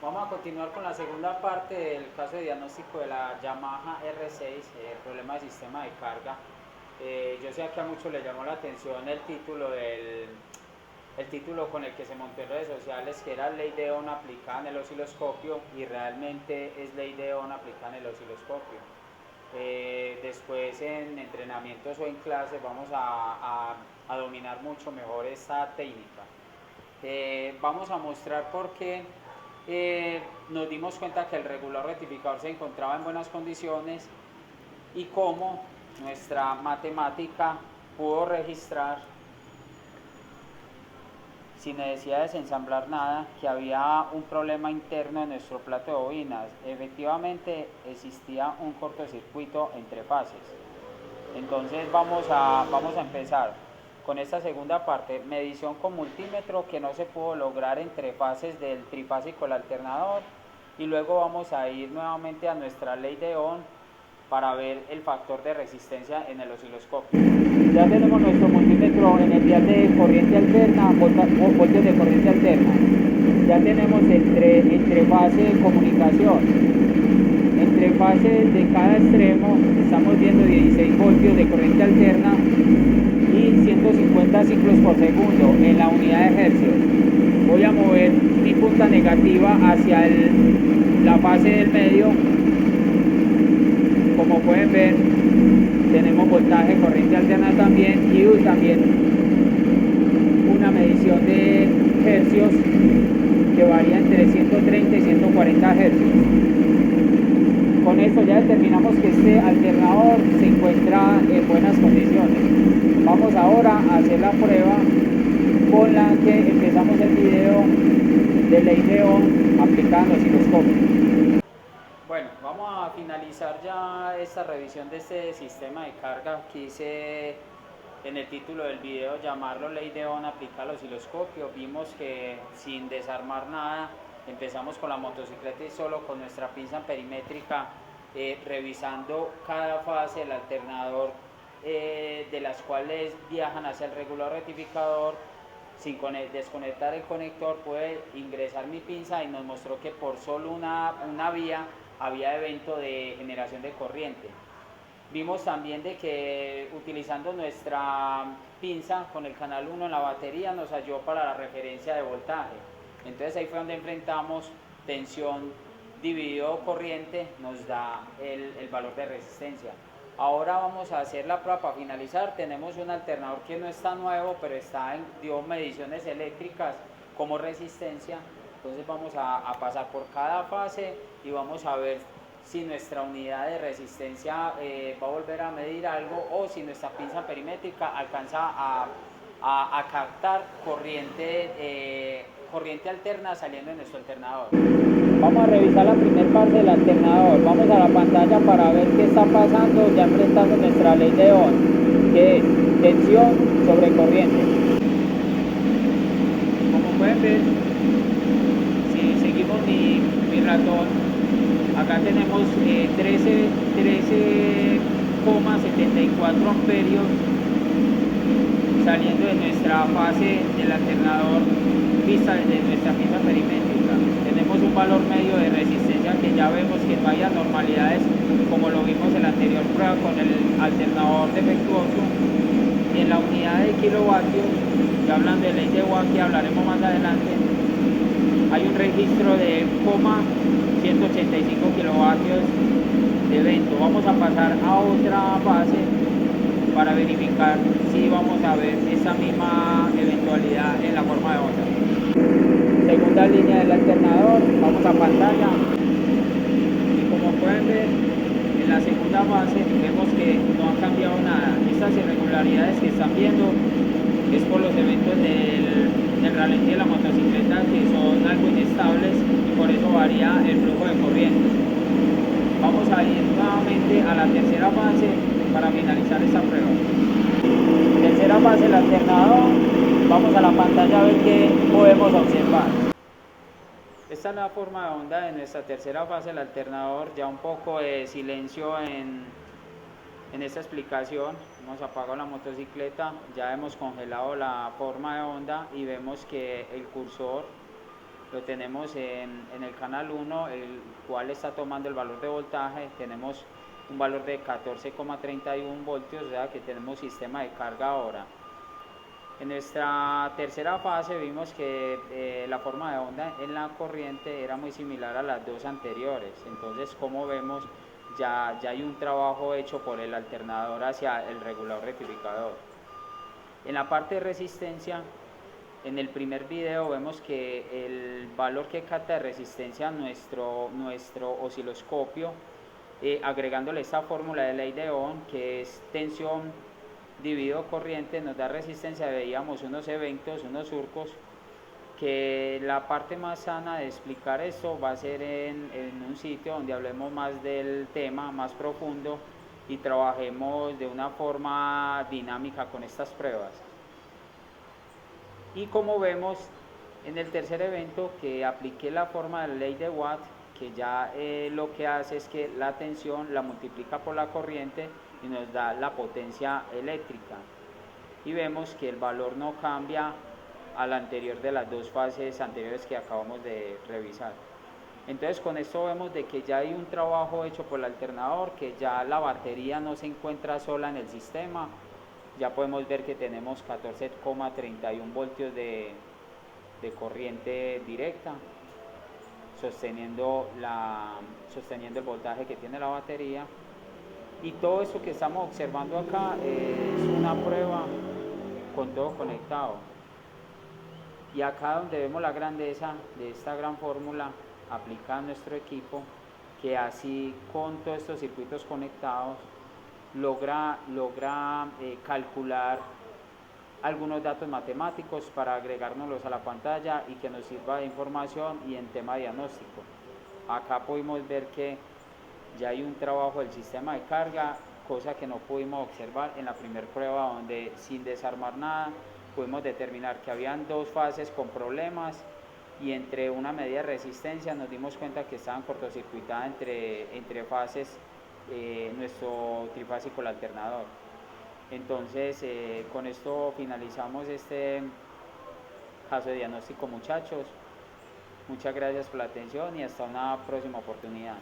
Vamos a continuar con la segunda parte del caso de diagnóstico de la Yamaha R6, problema de sistema de carga. Yo sé que a muchos les llamó la atención el título con el que se montó en redes sociales, que era ley de Ohm aplicada en el osciloscopio, y realmente es ley de Ohm aplicada en el osciloscopio. Después en entrenamientos o en clases vamos a dominar mucho mejor esta técnica. Vamos a mostrar por qué nos dimos cuenta que el regulador rectificador se encontraba en buenas condiciones y cómo nuestra matemática pudo registrar, sin necesidad de desensamblar nada, que había un problema interno en nuestro plato de bobinas. Efectivamente existía un cortocircuito entre fases. Entonces vamos a empezar con esta segunda parte, medición con multímetro que no se pudo lograr entre fases del trifásico del alternador, y luego vamos a ir nuevamente a nuestra ley de Ohm para ver el factor de resistencia en el osciloscopio. Ya tenemos nuestro multímetro en el dial de corriente alterna, voltios de corriente alterna. Ya tenemos entre fase de comunicación. Entre fases de cada extremo estamos viendo 16 voltios de corriente alterna y 150 ciclos por segundo en la unidad de hercios. Voy a mover mi punta negativa hacia la fase del medio. Como pueden ver, tenemos voltaje, corriente alterna también, y también una medición de hercios que varía entre 130 y 140 hercios. Con esto ya determinamos que este alternador se encuentra en buenas condiciones. Vamos ahora a hacer la prueba con la que empezamos el video de ley de Ohm aplicando osciloscopio. Bueno, vamos a finalizar ya esta revisión de este sistema de carga. Quise en el título del video llamarlo ley de Ohm aplicada al osciloscopio. Vimos que sin desarmar nada, empezamos con la motocicleta y solo con nuestra pinza perimétrica, revisando cada fase del alternador, de las cuales viajan hacia el regulador rectificador. Sin desconectar el conector, puede ingresar mi pinza y nos mostró que por solo una vía había evento de generación de corriente. Vimos también de que utilizando nuestra pinza con el canal 1 en la batería nos ayudó para la referencia de voltaje. Entonces ahí fue donde enfrentamos tensión dividido corriente, nos da el valor de resistencia. Ahora vamos a hacer la prueba para finalizar. Tenemos un alternador que no está nuevo, pero dio mediciones eléctricas como resistencia. Entonces vamos a pasar por cada fase y vamos a ver si nuestra unidad de resistencia va a volver a medir algo, o si nuestra pinza perimétrica alcanza a captar corriente alterna saliendo de nuestro alternador. Vamos a revisar la primera parte del alternador. Vamos a la pantalla para ver qué está pasando, ya enfrentando nuestra ley de Ohm, que es tensión sobre corriente. Como pueden ver, si seguimos mi ratón, acá tenemos 13,74 amperios saliendo de nuestra fase del alternador vista desde nuestra pinza perimétrica. Tenemos un valor medio de resistencia que ya vemos que no hay anormalidades como lo vimos en la anterior prueba con el alternador defectuoso. Y en la unidad de kilovatios, ya hablando de ley de Ohm que hablaremos más adelante, hay un registro de 185 kilovatios de evento. Vamos a pasar a otra fase para verificar si vamos a ver esa misma eventualidad en la forma de onda. Segunda línea del alternador, vamos a pantalla y como pueden ver, en la segunda fase vemos que no ha cambiado nada. Estas irregularidades que están viendo es por los eventos del ralentí de la motocicleta, que son algo inestables y por eso varía el flujo de corriente. Vamos a ir nuevamente a la tercera fase para finalizar esta prueba. Tercera fase del alternador, vamos a la pantalla a ver qué podemos observar. Esta es la forma de onda de nuestra tercera fase del alternador. Ya un poco de silencio en esta explicación. Hemos apagado la motocicleta, ya hemos congelado la forma de onda y vemos que el cursor lo tenemos en el canal 1, el cual está tomando el valor de voltaje. Tenemos un valor de 14,31 voltios, o sea que tenemos sistema de carga ahora. En nuestra tercera fase vimos que la forma de onda en la corriente era muy similar a las dos anteriores. Entonces, como vemos, ya hay un trabajo hecho por el alternador hacia el regulador rectificador. En la parte de resistencia, en el primer video vemos que el valor que capta de resistencia a nuestro osciloscopio, agregándole esta fórmula de ley de Ohm, que es tensión dividido corriente, nos da resistencia. Veíamos unos eventos, unos surcos, que la parte más sana de explicar esto va a ser en un sitio donde hablemos más del tema, más profundo, y trabajemos de una forma dinámica con estas pruebas. Y como vemos en el tercer evento, que apliqué la forma de la ley de Watt, que ya lo que hace es que la tensión la multiplica por la corriente y nos da la potencia eléctrica. Y vemos que el valor no cambia al anterior de las dos fases anteriores que acabamos de revisar. Entonces con esto vemos de que ya hay un trabajo hecho por el alternador, que ya la batería no se encuentra sola en el sistema. Ya podemos ver que tenemos 14,31 voltios de corriente directa, sosteniendo el voltaje que tiene la batería. Y todo eso que estamos observando acá es una prueba con todo conectado. Y acá donde vemos la grandeza de esta gran fórmula aplicada a nuestro equipo, que así con todos estos circuitos conectados logra calcular algunos datos matemáticos para agregárnoslos a la pantalla y que nos sirva de información y en tema diagnóstico. Acá pudimos ver que ya hay un trabajo del sistema de carga, cosa que no pudimos observar en la primera prueba, donde sin desarmar nada pudimos determinar que habían dos fases con problemas, y entre una medida de resistencia nos dimos cuenta que estaban cortocircuitadas entre fases nuestro trifásico el alternador. Entonces con esto finalizamos este caso de diagnóstico, muchachos. Muchas gracias por la atención y hasta una próxima oportunidad.